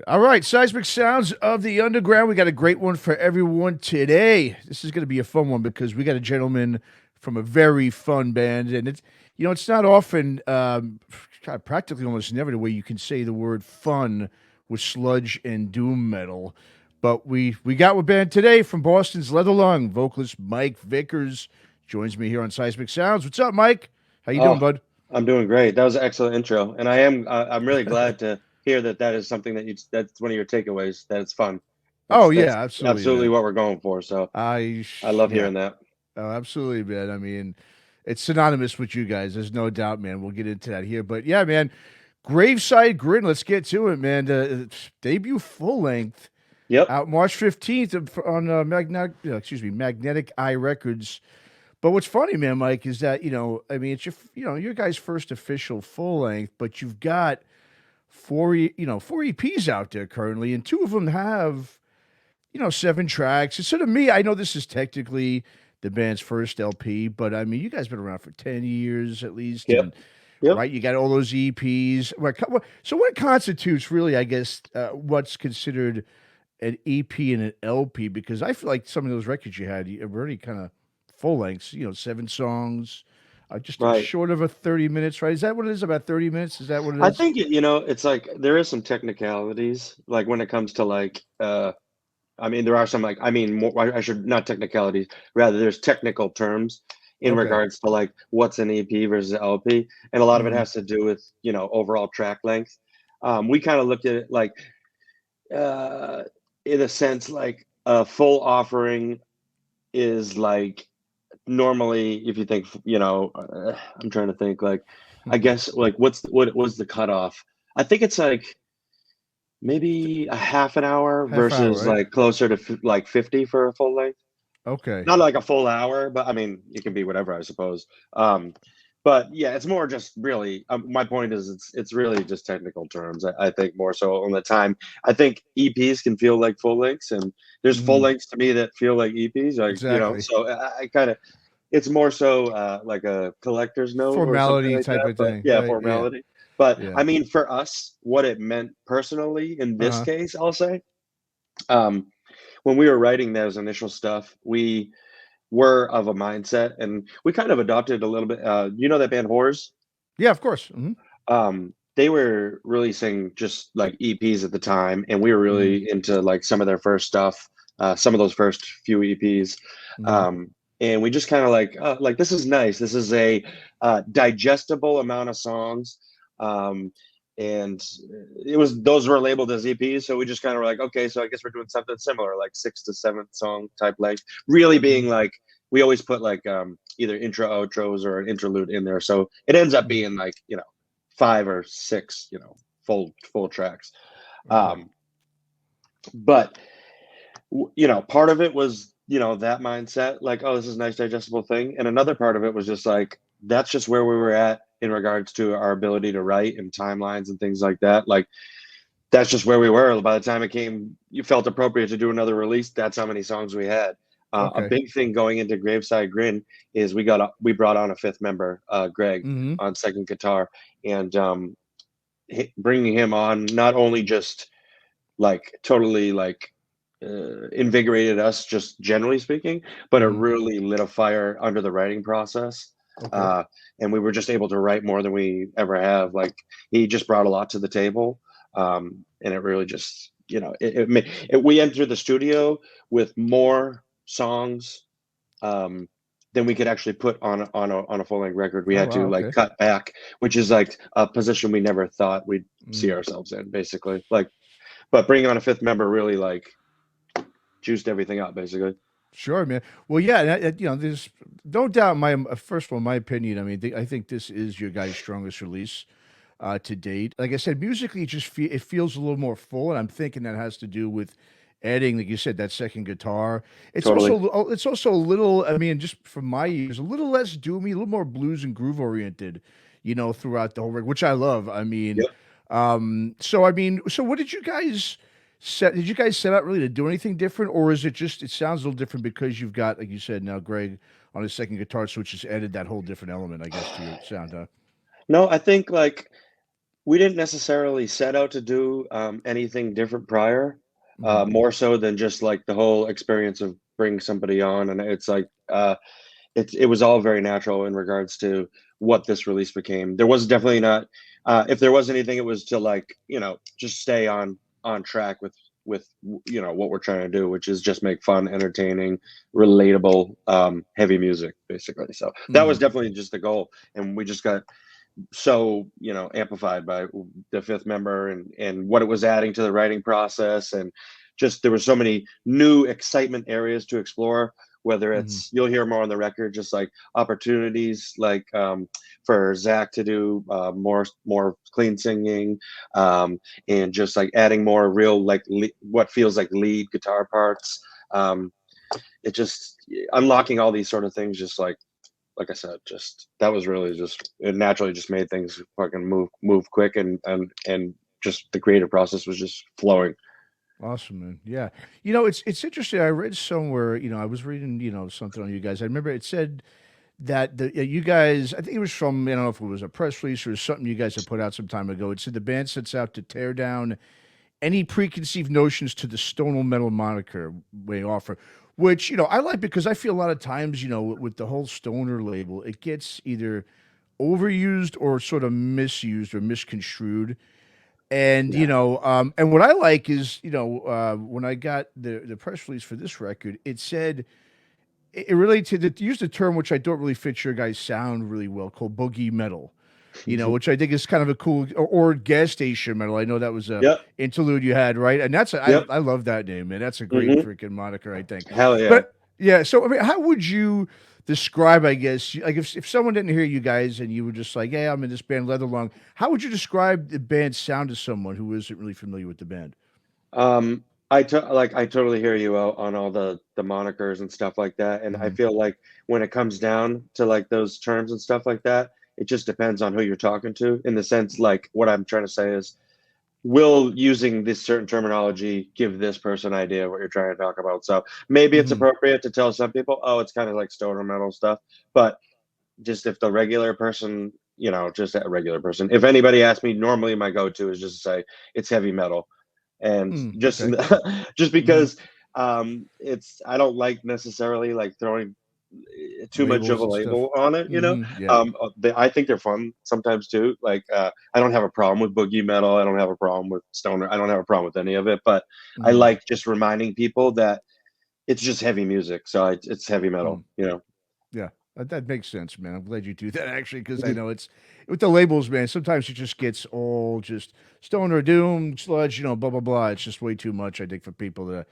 All right, Seismic Sounds of the Underground. We got a great one for everyone today. This is going to be a fun one because we got a gentleman from a very fun band, and it's not often, kind of practically almost never the way you can say the word fun with sludge and doom metal. But we got a band today from Boston's Leather Lung. Vocalist Mike Vickers joins me here on Seismic Sounds. What's up, Mike? How you doing, Oh, bud? I'm doing great. That was an excellent intro, and I'm really glad to hear that that is something that's one of your takeaways. That it's fun. Oh That's yeah, absolutely, absolutely man. what we're going for. So I love Yeah. hearing that. Oh, absolutely, man. I mean, it's synonymous with you guys. There's no doubt, man. We'll get into that here. But yeah, man, Graveside Grin. Let's get to it, man. The debut full length Yep. out March 15th on Magnetic Eye Records. But what's funny, man, Mike, is that I mean, it's your guys' first official full length, but you've got four EPs out there currently, and two of them have 7 tracks. And so to me, I know this is technically the band's first LP, but I mean, you guys been around for 10 years at least, Yep. and Yep. right, you got all those EPs. So what constitutes really, I guess, what's considered an EP and an LP? Because I feel like some of those records you had are already kind of full lengths, 7 songs, just Right. short of a 30 minutes, right? Is that what it is? About 30 minutes? Is that what it I is? think it's like there is some technicalities, like when it comes to I mean, there are some like, I mean, more, I should not technicalities, rather, there's technical terms in Okay. regards to like what's an EP versus LP, and a lot of it Hmm. has to do with overall track length. We kind of looked at it like, uh, in a sense, like a full offering is like normally, if you think, I'm trying to think, like, I guess, like, what was the cutoff? I think it's like maybe a half an hour Half hour, versus right? like closer to like 50 for a full length. Okay. Not like a full hour, but I mean, it can be whatever, I suppose. But yeah, it's more just really, my point is it's really just technical terms. I think more so on the time. I think EPs can feel like full lengths, and there's full Hmm. lengths to me that feel like EPs, like, Exactly. so I kind of, it's more so like a collector's note or something Formality like type that. of But thing, yeah, right? Yeah. formality. But Yeah. I mean, for us, what it meant personally in this Uh-huh. case, I'll say, um, when we were writing those initial stuff, we were of a mindset, and we kind of adopted a little bit. You know that band Horrors? Yeah, of course. Hmm. They were releasing just like EPs at the time, and we were Hmm. really into like some of their first stuff, some of those first few EPs. Hmm. Um, and we just kind of like, this is nice. This is a digestible amount of songs. Um, and it was, those were labeled as EPs. So we just kind of were like, okay, so I guess we're doing something similar, like 6 to 7 song type length, really Hmm. being like, we always put like either intro outros or an interlude in there. So it ends up Hmm. being like, 5 or 6, full tracks. Okay. Um, but part of it was, that mindset, like, oh, this is a nice digestible thing. And another part of it was just like, that's just where we were at in regards to our ability to write and timelines and things like that. Like, that's just where we were. By the time it came, you felt appropriate to do another release. That's how many songs we had. A Okay. big thing going into Graveside Grin is we brought on a fifth member, Greg, Hmm. on second guitar, and bringing him on not only just like totally like invigorated us, just generally speaking, but it Hmm. really lit a fire under the writing process. Okay. uh, and we were just able to write more than we ever have. Like, he just brought a lot to the table, and it really just, we entered the studio with more songs, um, than we could actually put on a full length record. We Oh had wow. to like Okay. cut back, which is like a position we never thought we'd see Mm. ourselves in, basically. Like, but bringing on a fifth member really like juiced everything up, basically. Sure, man. Well, yeah, there's no doubt. First of all, my opinion. I mean, I think this is your guys' strongest release to date. Like I said, musically, it feels a little more full, and I'm thinking that has to do with adding, like you said, that second guitar. Totally. It's also a little. I mean, just from my ears, a little less doomy, a little more blues and groove oriented. Throughout the whole record, which I love. I mean, Yep. so what did you guys set? Did you guys set out really to do anything different, or is it just it sounds a little different because you've got, like you said, now Greg on his second guitar, so it just added that whole different element, I guess, to your sound, huh? No, I think like We didn't necessarily set out to do anything different prior, Mhm. more so than just like the whole experience of bringing somebody on, and it's like it was all very natural in regards to what this release became. There was definitely not, if there was anything, it was to like just stay on track with what we're trying to do, which is just make fun, entertaining, relatable, heavy music, basically. So that was Mhm. definitely just the goal, and we just got so amplified by the fifth member and what it was adding to the writing process, and just there were so many new excitement areas to explore, whether Mhm. it's you'll hear more on the record, just like opportunities like for Zach to do more clean singing, and just like adding more real like what feels like lead guitar parts, it just unlocking all these sort of things, just like I said, just that was really just it naturally just made things fucking move quick, and just the creative process was just flowing. Awesome, man. Yeah. It's interesting. I read somewhere, I was reading, something on you guys. I remember it said that you guys, I think it was from, I don't know if it was a press release or something you guys had put out some time ago. It said the band sets out to tear down any preconceived notions to the stoner metal moniker we offer, which, I like because I feel a lot of times, with the whole stoner label, it gets either overused or sort of misused or misconstrued. And Yeah. and what I like is, when I got the press release for this record, it said it really to use the term which I don't really fit your guys' sound really well, called boogie metal. Which I think is kind of a cool or gas station metal. I know that was a Yep. interlude you had, right? And Yep. I love that name, man. That's a great Hmm. freaking moniker, I think. Hell yeah. But yeah, so I mean, how would you describe, I guess, like if someone didn't hear you guys and you were just like, "Hey, I'm in this band Leatherlung," how would you describe the band's sound to someone who isn't really familiar with the band? I totally hear you out on all the monikers and stuff like that, and I Mhm. feel like when it comes down to like those terms and stuff like that, it just depends on who you're talking to. In the sense, like what I'm trying to say is, will using this certain terminology give this person an idea of what you're trying to talk about? So maybe it's Mhm. appropriate to tell some people, oh, it's kind of like stoner metal stuff, but just if the regular person, just a regular person, if anybody asks me, normally my go-to is just to say it's heavy metal, and Mm, just okay. just Mhm. because it's I don't like necessarily like throwing too much of Labels a and stuff. label on it. Yeah. I think they're fun sometimes too. Like I don't have a problem with boogie metal. I don't have a problem with stoner. I don't have a problem with any of it. But I Mhm. like just reminding people that it's just heavy music. So it's heavy metal. Mhm. Yeah, that makes sense, man. I'm glad you do that actually, because I Mhm. know it's with the labels, man. Sometimes it just gets all just stoner doom sludge, blah blah blah. It's just way too much, I think, for people to.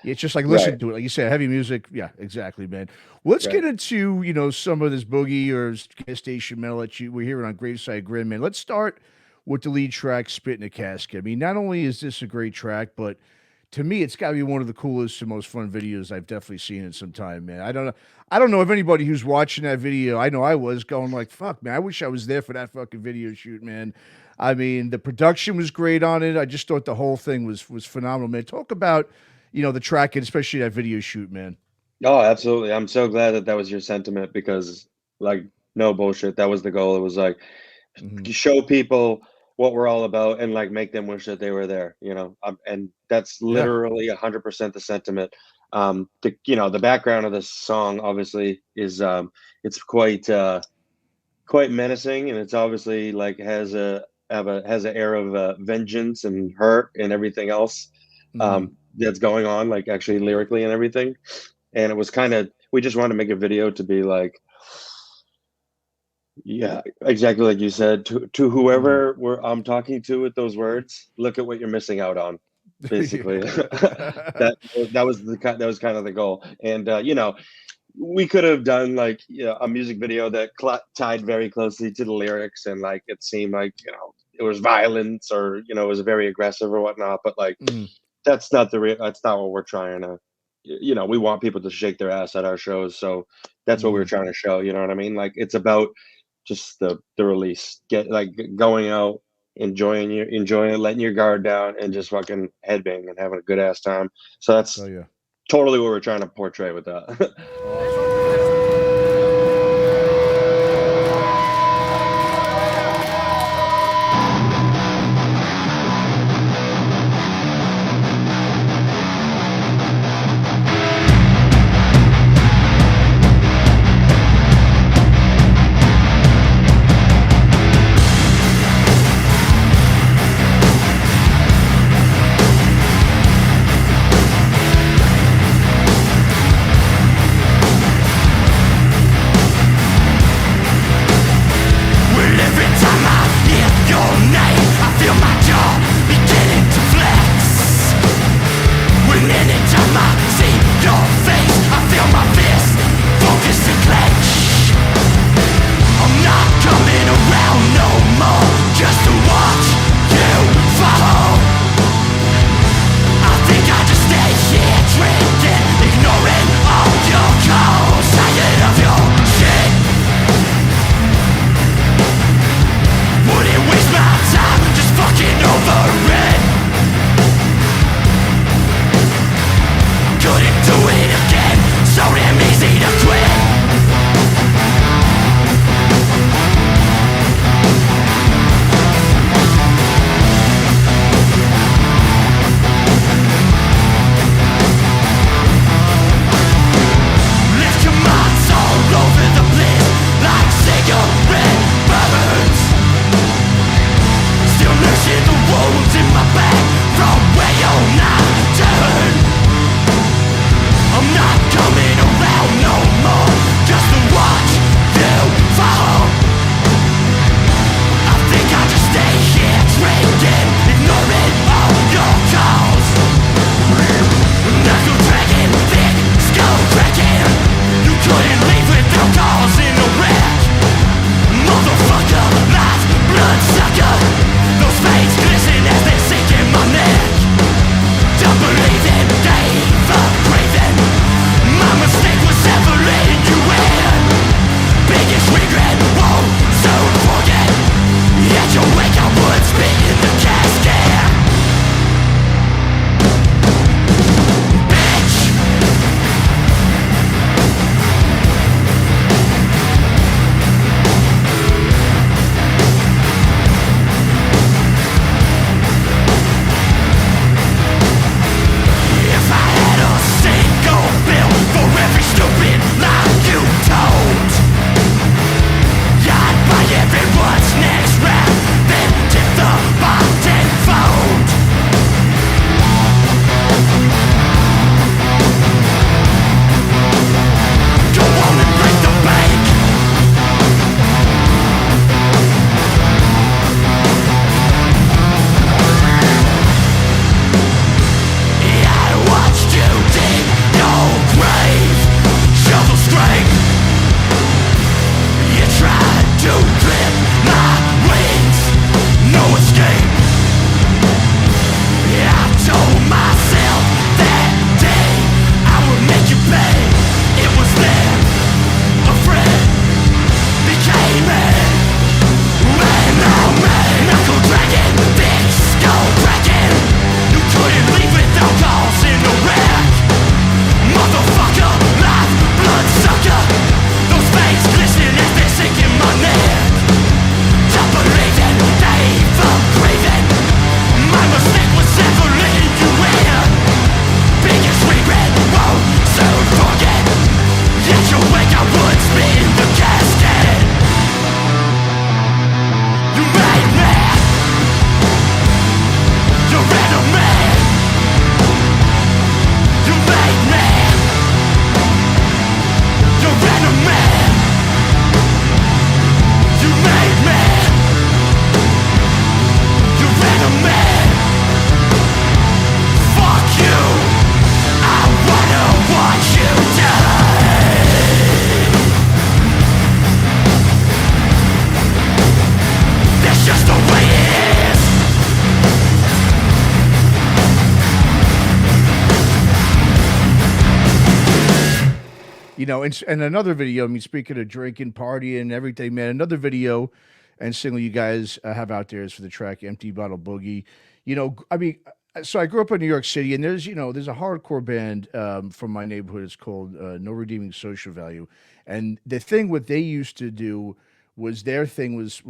It's just like Right. listen to it, like you said, heavy music. Yeah, exactly, man. Well, let's Right. get into some of this boogie or gas station metal that we're hearing on Graveside Grin, man. Let's start with the lead track, "Spit in a Casket." I mean, not only is this a great track, but to me, it's got to be one of the coolest and most fun videos I've definitely seen in some time, man. I don't know if anybody who's watching that video. I know I was going like, "Fuck, man! I wish I was there for that fucking video shoot, man." I mean, the production was great on it. I just thought the whole thing was phenomenal, man. Talk about the track and especially that video shoot, man. Oh, absolutely. I'm so glad that that was your sentiment because, like, no bullshit. That was the goal. It was like Hmm. show people what we're all about and like make them wish that they were there. And that's Yeah. literally 100% the sentiment. The background of this song obviously is it's quite menacing, and it's obviously like has an air of vengeance and hurt and everything else Hmm. that's going on, like actually lyrically and everything. And it was kind of we just wanted to make a video to be like, yeah, exactly like you said, to Hmm. whoever I'm talking to with those words, look at what you're missing out on, basically. That was kind of the goal. And we could have done like a music video that tied very closely to the lyrics, and like it seemed like it was violence, or it was very aggressive or whatnot, but like Hmm. that's not what we're trying to. We want people to shake their ass at our shows, so that's what we were Hmm. trying to show. You know what I mean? Like it's about just the release, get like going out, enjoying it, letting your guard down, and just fucking headbang and having a good ass time. So Oh that's yeah. totally what we're trying to portray with that. Awesome. know, and another video. I mean, speaking of drinking, partying, and everything, man. Another video and single you guys have out there is for the track "Empty Bottle Boogie." You know, I mean, so I grew up in New York City, and there's a hardcore band from my neighborhood. It's called No Redeeming Social Value, and the thing what they used to do was their thing was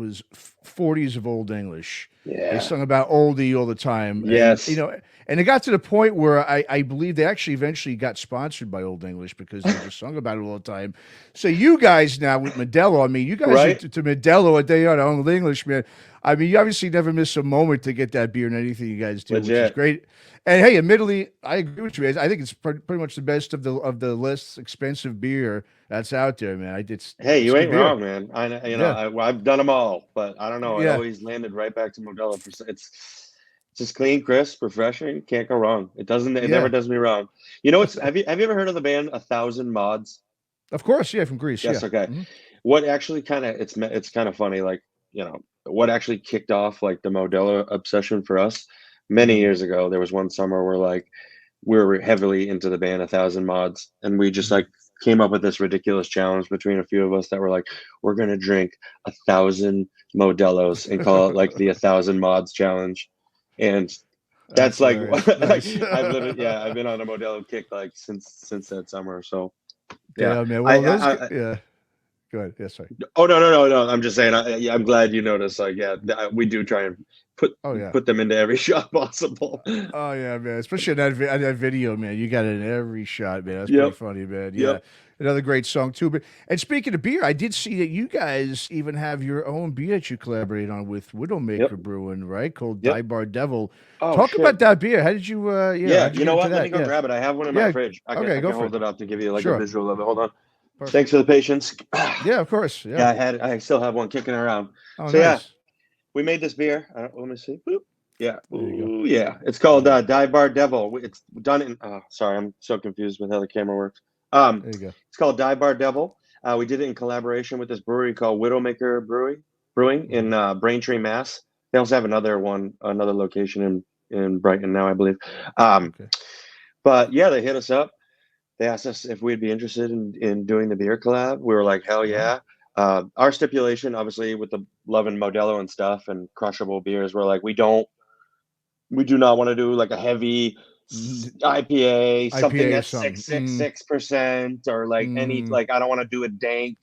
40s of Old English. Yeah. They sung about oldie all the time. Yes. And, you know, and it got to the point where I believe they actually eventually got sponsored by Old English because they just sung about it all the time. So you guys now with Modelo, I mean, you guys Right. to Modelo a day on Old English, man. I mean, you obviously never miss a moment to get that beer and anything you guys do, which is great. And hey, admittedly, I agree with you. I think it's pretty much the best of the less expensive beer that's out there, man. Hey, you it's ain't good beer. wrong, man. I've done them all, but I don't know. I Yeah. always landed right back to Modelo. It's just clean, crisp, refreshing. Can't go wrong. It never does me wrong. You know, have you ever heard of the band 1,000 Mods? Of course, yeah, from Greece. Yes, Yeah. okay. Mhm. What actually it's kind of funny, like, you know, what actually kicked off like the Modelo obsession for us many years ago. There was one summer where like we were heavily into the band 1,000 Mods, and we just like came up with this ridiculous challenge between a few of us that were like, we're gonna drink 1,000 Modelos and call it like the 1,000 Mods challenge. And that's like, nice. I've been on a Modelo kick like since that summer. So yeah, man. Well, yeah. Go ahead. Yeah, sorry. Oh no! I'm just saying. I'm glad you noticed. Like, yeah, we do try and put them into every shot possible. Oh yeah, man. Especially in that video, man. You got it in every shot, man. That's pretty funny, man. Yeah, another great song too. But and speaking of beer, I did see that you guys even have your own beer that you collaborate on with Widowmaker Brewing, right? Called Die Bar Devil. Oh, talk about that beer. How did you? You know what? Let me go grab it. I have one in my fridge. I can hold it up to give you like a visual of it. Hold on. Perfect. Thanks for the patience. Yeah, of course. Yeah, I still have one kicking around. Oh, so nice. we made this beer. Let me see. Boop. Yeah. Ooh, yeah. It's called Die Bar Devil. It's done in. Sorry, I'm so confused with how the camera works. There you go. It's called Die Bar Devil. We did it in collaboration with this brewery called Widowmaker Brewing in Braintree, Mass. They also have another location in Brighton now, I believe. But yeah, they hit us up. They asked us if we'd be interested in doing the beer collab. We were like, hell yeah. Our stipulation, obviously, with the loving Modelo and stuff and crushable beers, we're like, we do not want to do like a heavy IPA, something that's 6.6% or like any, like, I don't want to do a dank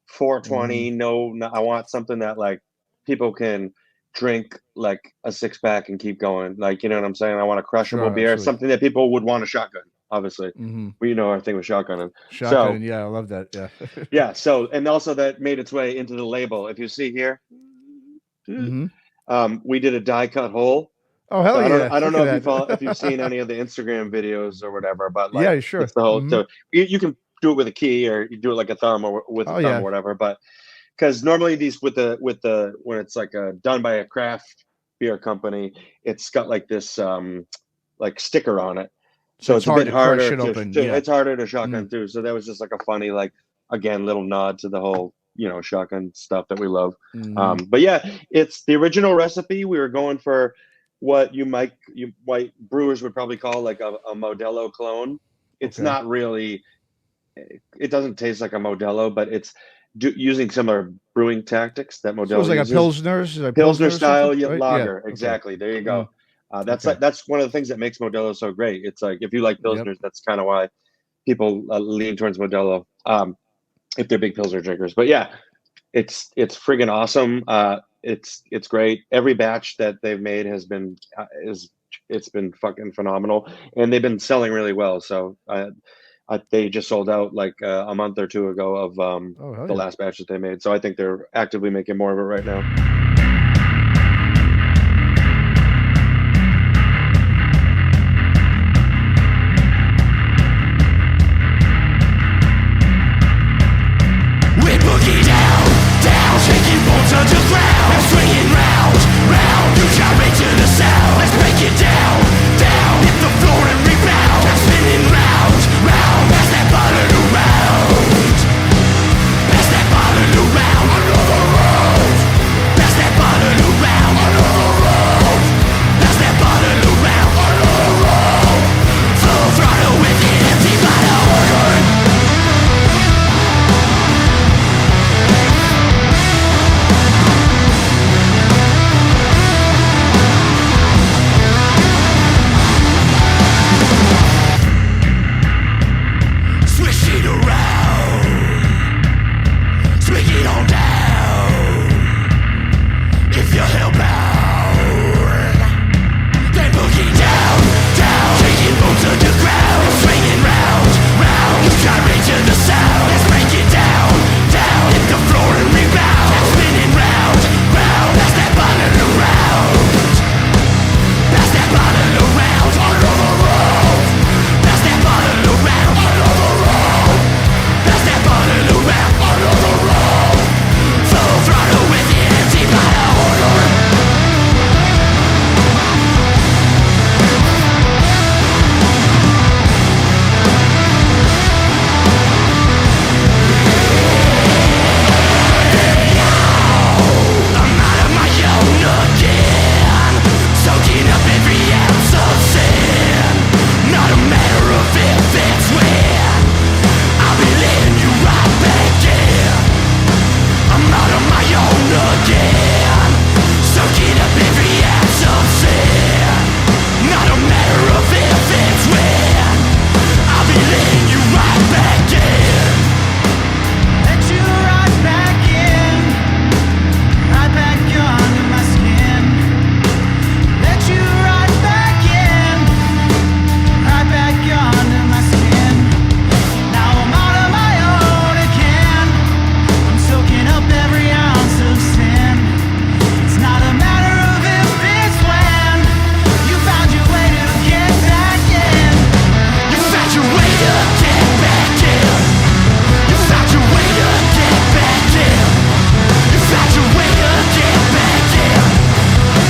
420. No, I want something that like people can drink like a 6-pack and keep going. Like, you know what I'm saying? I want a crushable beer, absolutely. Something that people would want to shotgun. Obviously, we know our thing with shotgunning. Yeah, I love that. Yeah, yeah. So, and also that made its way into the label. If you see here, we did a die cut hole. Oh hell yeah! I don't know if you've seen any of the Instagram videos or whatever, but like, yeah, sure. It's the whole. So you can do it with a key or you do it like a thumb or with a thumb or whatever. But because normally these with the when it's like done by a craft beer company, it's got like this like sticker on it. So it's a bit harder it's harder to shotgun through. So that was just like a funny, like, again, little nod to the whole, you know, shotgun stuff that we love. But yeah, it's the original recipe. We were going for what white brewers would probably call like a Modelo clone. It's not really, it doesn't taste like a Modelo, but it's using similar brewing tactics that Modelo uses. So it's like a Pilsner style right? lager. Yeah. Exactly. There you go. That's one of the things that makes Modelo so great. It's like, if you like Pilsners, that's kind of why people lean towards Modelo, if they're big Pilsner drinkers. But yeah, it's friggin' awesome. It's great. Every batch that they've made has been it's been fucking phenomenal, and they've been selling really well. So they just sold out like a month or two ago of the last batch that they made. So I think they're actively making more of it right now. Pass that bottle around. again, soaking up every ounce of sin. Not a matter of if, it's when. I'll be letting you right back in. Let you right back in, right back under my skin. Let you right back in, right back under my skin. Now I'm out of my own again. I'm soaking up every ounce of sin. It's not a matter of if, it's when. You found your way to get back in. You found your way to get back in. You found your way to get back in. You found your way to get back in.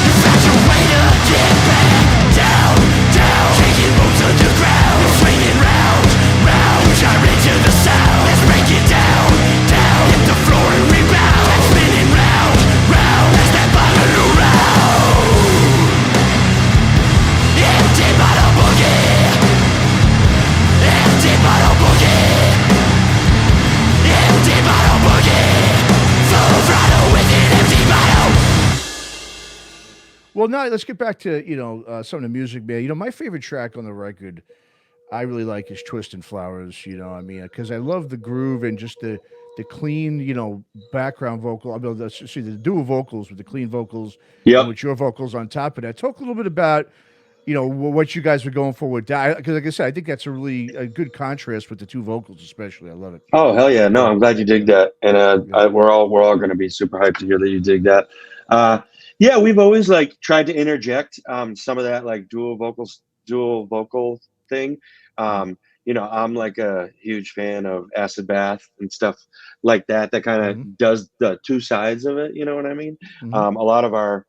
You found your way to get back down, down. Taking moves underground, swinging round, round. Gyrate to the sound. Let's break it down, down. Hit the floor and rebound. Let's spinning round, round. As that bottle around. Empty bottle boogie. Empty bottle boogie. Empty bottle boogie. Full throttle with an empty bottle. Well, now let's get back to some of the music, man. My favorite track on the record, I really like, is "Twisting Flowers." Because I love the groove and just the clean, background vocal. I mean, see the dual vocals with the clean vocals Yep. and with your vocals on top of that. Talk a little bit about what you guys were going for with that, because like I said, I think that's a good contrast with the two vocals, especially. I love it. Oh hell yeah! No, I'm glad you dig that, and we're all going to be super hyped to hear that you dig that. Yeah, we've always like tried to interject some of that like dual vocal thing. I'm like a huge fan of Acid Bath and stuff like that. That kind of does the two sides of it. You know what I mean? A lot of our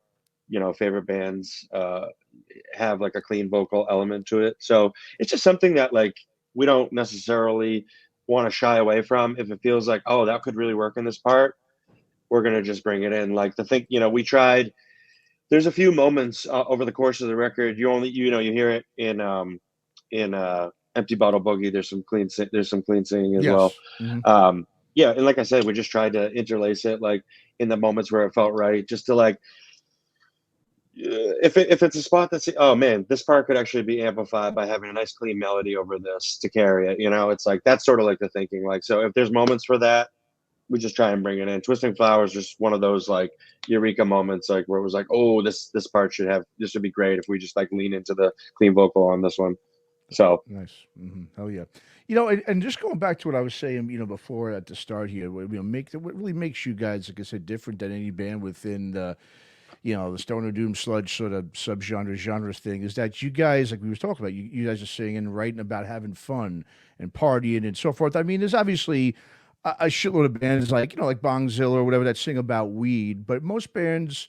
favorite bands have like a clean vocal element to it, so it's just something that like we don't necessarily want to shy away from. If it feels like, oh, that could really work in this part, we're gonna just bring it in. Like we tried. There's a few moments over the course of the record. You hear it in Empty Bottle Boogie. There's some clean singing as well. Yeah, and like I said, we just tried to interlace it like in the moments where it felt right, just to like. If it's a spot that's, oh man, this part could actually be amplified by having a nice clean melody over this to carry it. It's like that's sort of like the thinking. Like, so if there's moments for that, we just try and bring it in. Twisting Flowers is just one of those like eureka moments, like where it was like, oh, this part this would be great if we just like lean into the clean vocal on this one. So nice. Hell yeah. And just going back to what I was saying, before at the start here, what really makes you guys, like I said, different than any band within the stoner doom sludge sort of genre thing, is that you guys, like we were talking about, you guys are singing and writing about having fun and partying and so forth. I mean, there's obviously a shitload of bands like Bongzilla or whatever that sing about weed, but most bands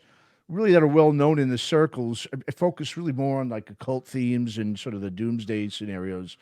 really that are well known in the circles focus really more on like occult themes and sort of the doomsday scenarios.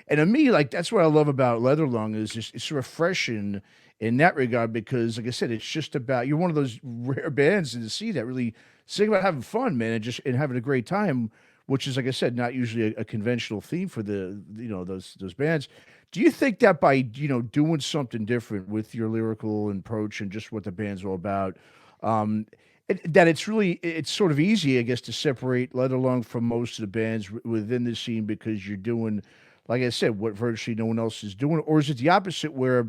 And to me, like that's what I love about Leatherlung is just it's refreshing in that regard, because like I said, it's just about, you're one of those rare bands to see that really sing about having fun, man, and having a great time, which is, like I said, not usually a conventional theme for the those bands. Do you think that by doing something different with your lyrical approach and just what the band's all about, that it's sort of easy, I guess, to separate Leatherlung from most of the bands within the scene, because you're doing, like I said, what virtually no one else is doing? Or is it the opposite, where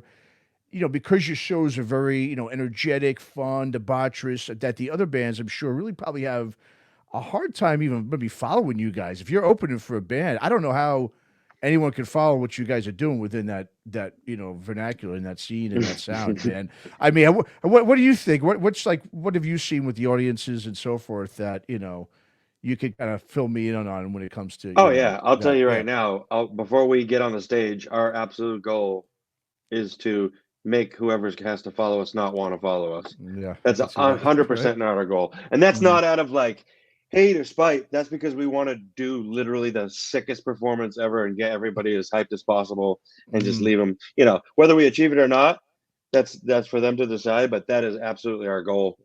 because your shows are very, energetic, fun, debaucherous, that the other bands, I'm sure, really probably have a hard time even maybe following you guys? If you're opening for a band, I don't know how anyone can follow what you guys are doing within that vernacular and that scene and that sound, man. I mean, what do you think? What have you seen with the audiences and so forth that you could kind of fill me in on when it comes to? Yeah, I'll tell you right now. Before we get on the stage, our absolute goal is to make whoever has to follow us not want to follow us. Yeah, that's 100% not our goal, and that's not out of like hate or spite. That's because we want to do literally the sickest performance ever and get everybody as hyped as possible and just leave them. Whether we achieve it or not, that's for them to decide. But that is absolutely our goal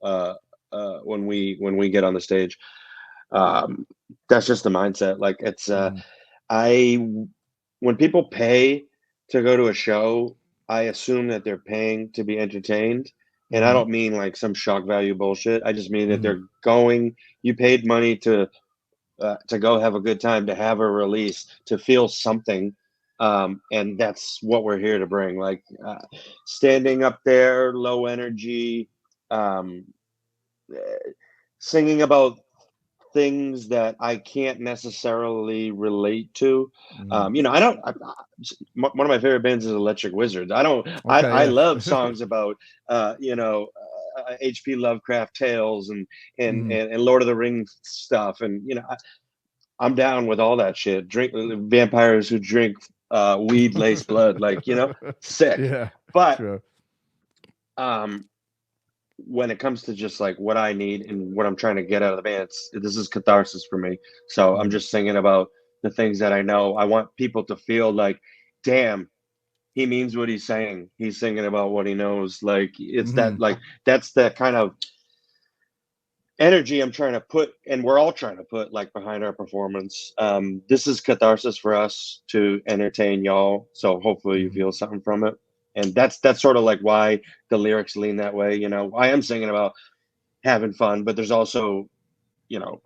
when we get on the stage. That's just the mindset. Like it's when people pay to go to a show, I assume that they're paying to be entertained, And I don't mean like some shock value bullshit. I just mean that Mhm. they're going. You paid money to go have a good time, to have a release, to feel something, and that's what we're here to bring. Like standing up there, low energy, um, singing about things that I can't necessarily relate to. Mhm. I don't. One of my favorite bands is Electric Wizards. I don't. Okay, I yeah. love songs about H.P. Lovecraft tales and Mhm. and Lord of the Rings stuff, and I'm down with all that shit. Drink vampires who drink weed laced blood, like sick. Yeah, But sure. um, when it comes to just like what I need and what I'm trying to get out of the band, this is catharsis for me. So I'm Mhm. just singing about the things that I know. I want people to feel like, damn, he means what he's saying. He's singing about what he knows. Like it's that, Mhm. like that's the kind of energy I'm trying to put, and we're all trying to put like behind our performance. This is catharsis for us to entertain y'all. So hopefully you Mhm. feel something from it. And that's sort of like why the lyrics lean that way. I am singing about having fun, but there's also,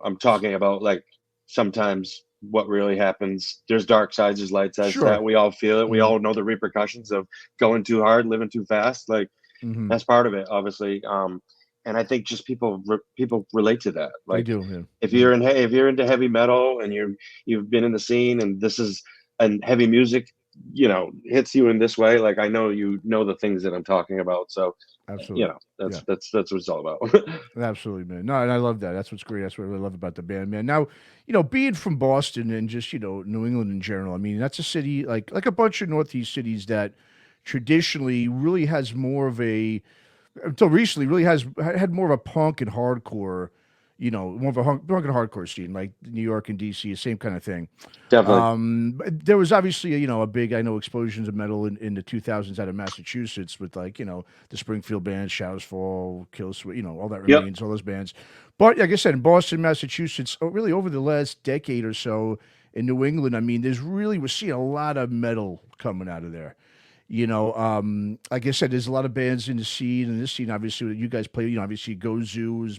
I'm talking about like sometimes what really happens. There's dark sides, there's light sides to Sure. that. We all feel it. We Mhm. all know the repercussions of going too hard, living too fast. Like Mhm. that's part of it, obviously. And I think just people relate to that. They Like do, man. if you're into heavy metal and you've been in the scene and this is and heavy music, hits you in this way. Like I know the things that I'm talking about. So Absolutely. Yeah. that's what it's all about. Absolutely, man. No, and I love that. That's what's great. That's what I really love about the band, man. Now, being from Boston and just, New England in general, I mean, that's a city like a bunch of Northeast cities that traditionally really has more of a until recently really had more of a punk and hardcore, more of a punk and hardcore scene, like New York and DC, same kind of thing. Definitely. But there was obviously a big explosions of metal in the 2000s out of Massachusetts with like the Springfield bands, Shadows Fall, Kill Switch, all that Yep. remains, all those bands. But like I said, in Boston, Massachusetts, really over the last decade or so in New England, I mean, we're seeing a lot of metal coming out of there. Like I said, there's a lot of bands in the scene, and this scene, obviously, that you guys play. Obviously, Go Zoo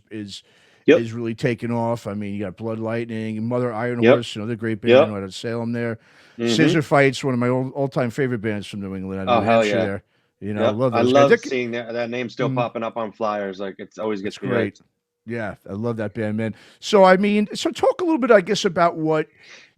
Yep. is really taking off. I mean, you got Blood Lightning, Mother Iron Yep. Horse, another great band Yep. out of Salem there. Mm-hmm. Scissor Fights, one of my all-time favorite bands from New England, out of Oh New hell Hampshire. yeah. There, Yep. love I those guys. love seeing that name still Mhm. popping up on flyers. Like it's always It's gets me great. hyped. Yeah, I love that band, man. So I mean, talk a little bit, I guess, about what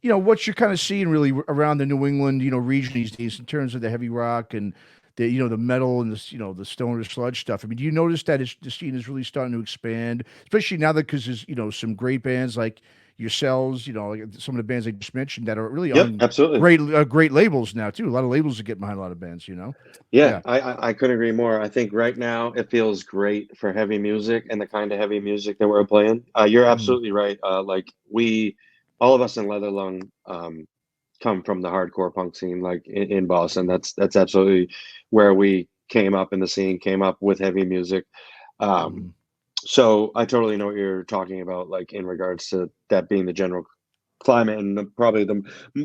you're kind of seeing really around the New England, region these days in terms of the heavy rock and the metal and the stoner-sludge stuff. I mean, do you notice that the scene is really starting to expand, especially now that because there's some great bands like yourselves, like some of the bands I just mentioned that are really Yep. on Absolutely. great labels now too. A lot of labels are getting behind a lot of bands. Yeah, Yeah. I couldn't agree more. I think right now it feels great for heavy music and the kind of heavy music that we're playing. You're Mhm. absolutely right. Like all of us in Leatherlung, come from the hardcore punk scene, like in Boston. That's absolutely where we came up in the scene, came up with heavy music. Um, Mhm. so I totally know what you're talking about, like in regards to that being the general climate and probably the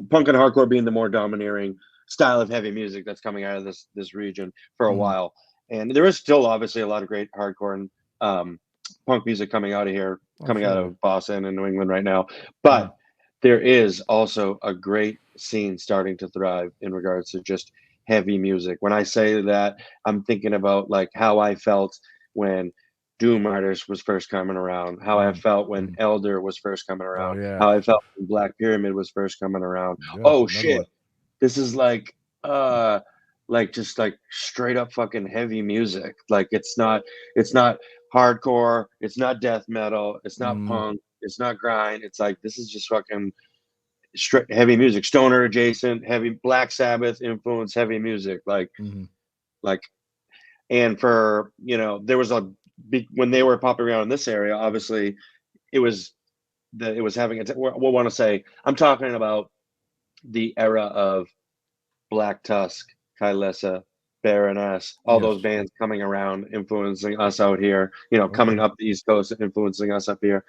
punk and hardcore being the more domineering style of heavy music that's coming out of this region for a Mhm. while. And there is still obviously a lot of great hardcore and punk music coming out of here, Oh, coming sure. out Yeah. of Boston and New England right now. Mhm. But there is also a great scene starting to thrive in regards to just heavy music. When I say that, I'm thinking about like how I felt when Doom Riders was first coming around, how I Mhm. felt when Mhm. Elder was first coming Oh around, yeah. how I felt when Black Pyramid was first coming around. Yeah. Oh Another shit, one. this is uh like just like straight up fucking heavy music. Like it's not hardcore, it's not death metal, it's not Mhm. punk, it's not grind. It's like this is just fucking straight heavy music, stoner adjacent, heavy Black Sabbath influence heavy music. Mhm. Like and for there was when they were popping around in this area, obviously it was it was having we'll want to say I'm talking about the era of Black Tusk, Kylesa, Baroness, all those Yes. bands coming around, influencing us out here, coming Okay. up the East Coast, influencing us up here.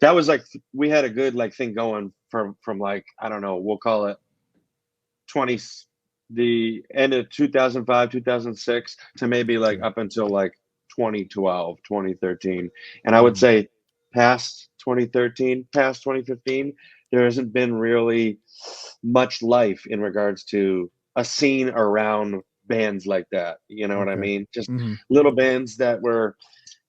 That was like we had a good like thing going from like I don't know, we'll call it 20 the end of 2005, 2006 to maybe like Yeah. up until like 2012, 2013. And I would say past 2013, past 2015, there hasn't been really much life in regards to a scene around bands like that. You know what I mean? Just little bands that were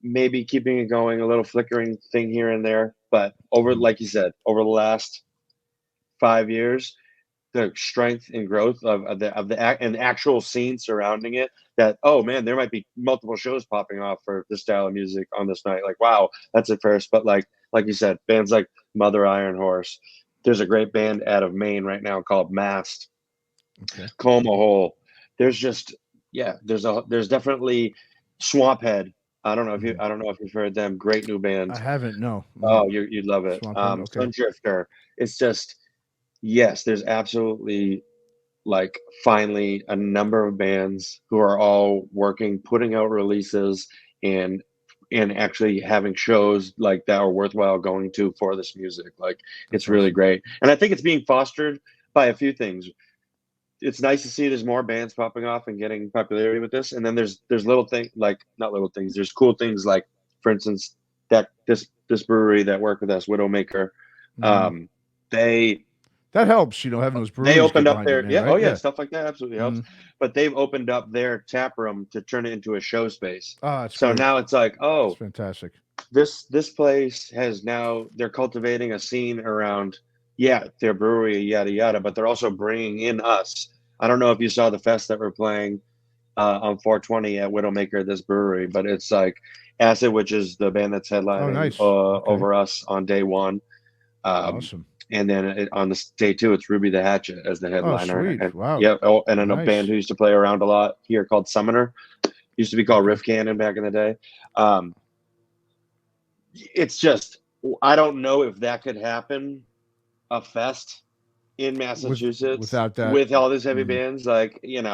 maybe keeping it going, a little flickering thing here and there. But over, like you said, over the last 5 years, the strength and growth of an actual scene surrounding it, that, oh man, there might be multiple shows popping off for this style of music on this night. Like, wow, that's a first. But like you said, bands like Mother Iron Horse. There's a great band out of Maine right now called Mast. Coma Hole. There's just, there's definitely Swamphead. I don't know if you've heard them. Great new band. I haven't. No. Oh, you'd love it. Sundrifter. It's just, yes, there's absolutely, like, finally a number of bands who are all working, putting out releases, and actually having shows like that are worthwhile going to for this music. Like, it's really great. And I think it's being fostered by a few things. It's nice to see there's more bands popping off and getting popularity with this. And then there's little things, like, not little things, there's cool things, like, for instance, that this brewery that worked with us, Widowmaker, that helps, having those breweries. They opened up their, right? Stuff like that absolutely helps. But they've opened up their tap room to turn it into a show space. So great. Now it's like, oh, that's fantastic. This place has now, they're cultivating a scene around, their brewery, yada yada, but they're also bringing in us. I don't know if you saw the fest that we're playing on 420 at Widowmaker, this brewery, but it's like Acid, which is the band that's headlining over us on day one. Awesome. And then on the day two, it's Ruby the Hatchet as the headliner. Oh, sweet. And, wow. Yep. And then a band who used to play around a lot here called Summoner. Used to be called Riff Cannon back in the day. It's just, I don't know if that could happen, a fest in Massachusetts without that, with all these heavy bands. Like, even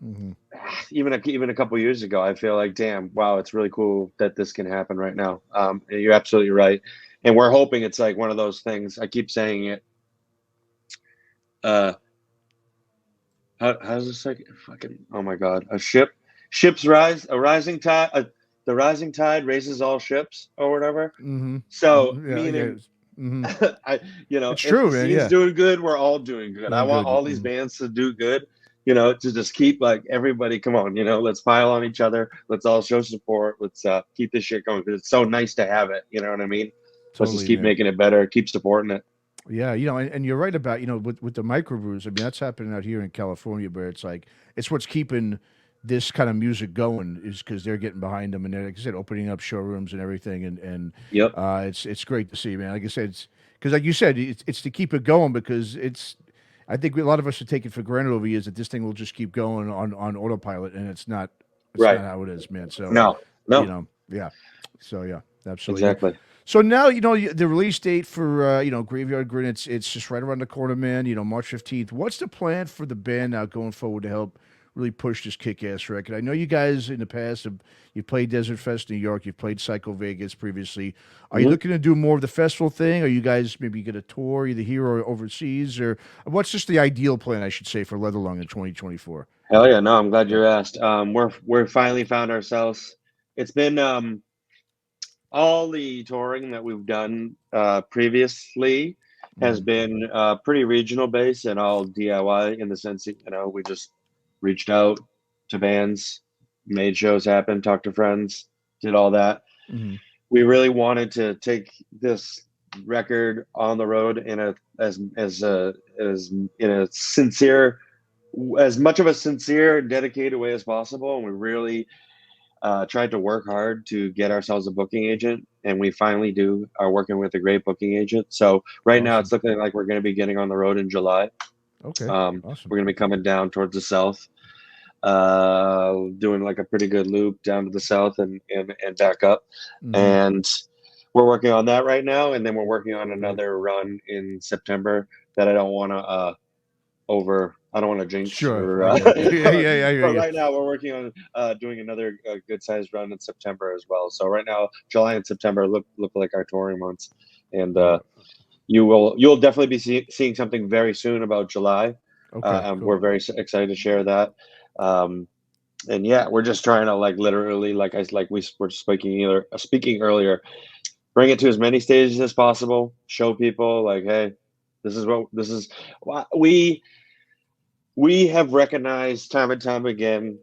a couple years ago, I feel like, damn, wow, it's really cool that this can happen right now. You're absolutely right. And we're hoping it's like one of those things. I keep saying it. How's this like fucking? Oh my god! Ships rise. A rising tide. The rising tide raises all ships, or whatever. So meaning, it's true, man. Scene's doing good. We're all doing good. I want all these bands to do good. To just keep, like, everybody, come on, let's pile on each other. Let's all show support. Let's keep this shit going, because it's so nice to have it. You know what I mean? Let's just keep making it better, keep supporting it. Yeah, and you're right about, with the microbrews. I mean, that's happening out here in California, where it's like, it's what's keeping this kind of music going, is because they're getting behind them, and they're, like I said, opening up showrooms and everything, and it's great to see, man. Like I said, it's because, like you said, it's to keep it going, because I think a lot of us should take it for granted over years that this thing will just keep going on autopilot, and it's not not how it is, man. So no. So yeah, absolutely. Exactly. So now, the release date for, Graveside Grin, it's just right around the corner, man, March 15th. What's the plan for the band now going forward to help really push this kick-ass record? I know you guys in the past you played Desert Fest New York, you've played Psycho Vegas previously. Are you looking to do more of the festival thing? Are you guys maybe going to tour either here or overseas? Or what's just the ideal plan, I should say, for Leatherlung in 2024? Hell yeah, no, I'm glad you asked. We're finally found ourselves. It's been... all the touring that we've done previously has been pretty regional based and all DIY, in the sense that, we just reached out to bands, made shows happen, talked to friends, did all that. We really wanted to take this record on the road in as much of a sincere and dedicated way as possible, and we really tried to work hard to get ourselves a booking agent, and we finally are working with a great booking agent. So right now it's looking like we're going to be getting on the road in July. Okay. Awesome. We're going to be coming down towards the south, doing like a pretty good loop down to the south and back up. And we're working on that right now. And then we're working on another run in September that I don't want to I don't want to jinx. Sure. But right now we're working on doing another good sized run in September as well. So right now, July and September look like our touring months, and you'll definitely be seeing something very soon about July. Okay, cool. We're very excited to share that. And yeah, we're just trying to like literally, like we were speaking earlier, bring it to as many stages as possible. Show people like, hey, this is what we have recognized time and time again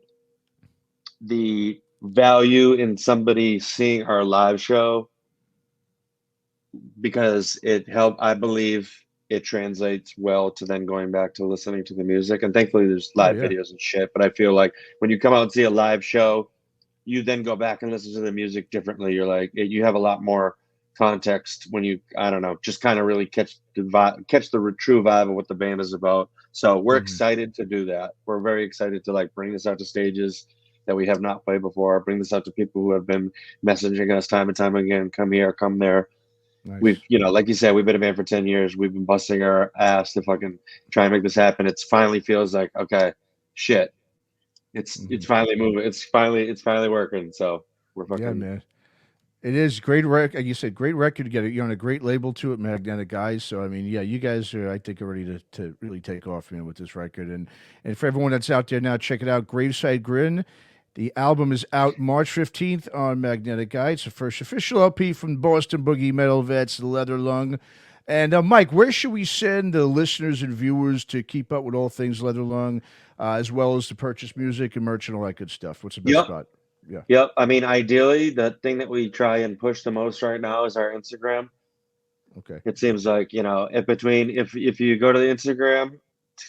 the value in somebody seeing our live show, because I believe it translates well to then going back to listening to the music. And thankfully there's live videos and shit, but I feel like when you come out and see a live show, you then go back and listen to the music differently. You're like, you have a lot more context when you, I don't know, just kind of really catch the true vibe of what the band is about. So we're excited to do that. We're very excited to like bring this out to stages that we have not played before, bring this out to people who have been messaging us time and time again, come here, come there. Nice. We've, like you said, we've been a band for 10 years. We've been busting our ass to fucking try and make this happen. It finally feels like, okay, shit. It's finally moving. It's finally working. So we're fucking. Yeah, man. It is great like you said, great record. You're on a great label to it, Magnetic Guys. So I mean, yeah, you guys are, I think, are ready to really take off, with this record. And for everyone that's out there now, check it out. Graveside Grin. The album is out March 15th on Magnetic Guy. It's the first official LP from Boston Boogie Metal Vets, Leather Lung. And Mike, where should we send the listeners and viewers to keep up with all things Leather Lung, as well as to purchase music and merch and all that good stuff? What's the best spot? Yeah. Yep. I mean, ideally, the thing that we try and push the most right now is our Instagram. Okay. It seems like, if you go to the Instagram,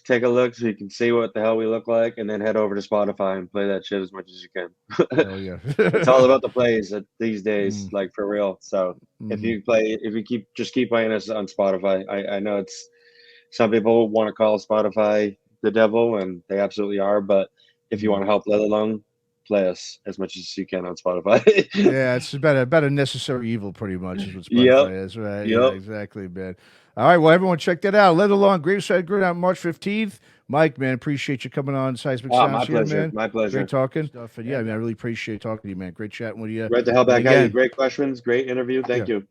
take a look so you can see what the hell we look like, and then head over to Spotify and play that shit as much as you can. Oh yeah. It's all about the plays these days, like for real. So if you keep playing us on Spotify, I know some people want to call Spotify the devil, and they absolutely are, but if you want to help Leather Lung, play us as much as you can on Spotify. Yeah, it's about a necessary evil, pretty much, is what Spotify is, right? Yep. Yeah, exactly, man. All right, well, everyone check that out. Leather Lung, Graveside Grin out March 15th. Mike, man, appreciate you coming on Seismic Sounds my here, pleasure, man. My pleasure. Great talking stuff. And yeah, man, I really appreciate talking to you, man. Great chatting with you. Right the hell back at you. Great questions, great interview. Thank you.